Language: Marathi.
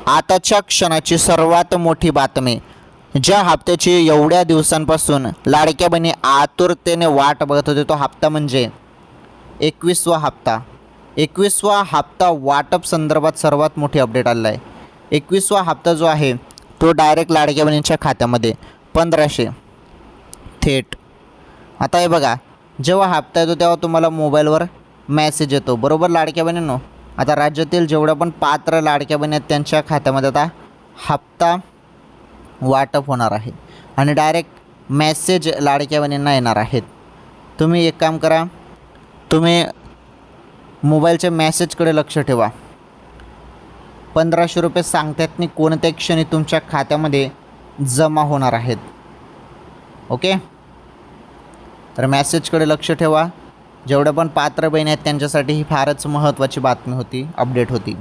आताच्या क्षणाची सर्वात मोठी बातमी. ज्या हप्त्याची एवढ्या दिवसांपासून लाडक्या बहिणी आतुरतेने वाट बघत होते तो हप्ता म्हणजे 21वा हप्ता. 21वा हप्ता वाटप संदर्भात सर्वात मोठी अपडेट आलेला आहे. 21वा हप्ता जो आहे तो डायरेक्ट लाडक्या बहिणींच्या खात्यामध्ये 1500 थेट. आता हे बघा, जेव्हा हप्ता येतो तेव्हा तुम्हाला मोबाईलवर मेसेज येतो, बरोबर लाडक्या बहिणींनो. आता राज्यातील जेवढ्या पण पात्र लाडक्या बहिणी आहेत त्यांच्या खात्यामध्ये आता हप्ता वाटप होणार आहे आणि डायरेक्ट मेसेज लाडक्या बहिणींना येणार आहेत. तुम्ही एक काम करा, तुम्ही मोबाईलच्या मेसेजकडे लक्ष ठेवा. 1500 रुपये सांगतात कोणत्या क्षणी तुमच्या खात्यामध्ये जमा होणार आहेत. ओके, तर मेसेजकडे लक्ष ठेवा. जेवढ्या पण पात्र बहिणी आहेत त्यांच्यासाठी ही फारच महत्त्वाची बातमी होती, अपडेट होती.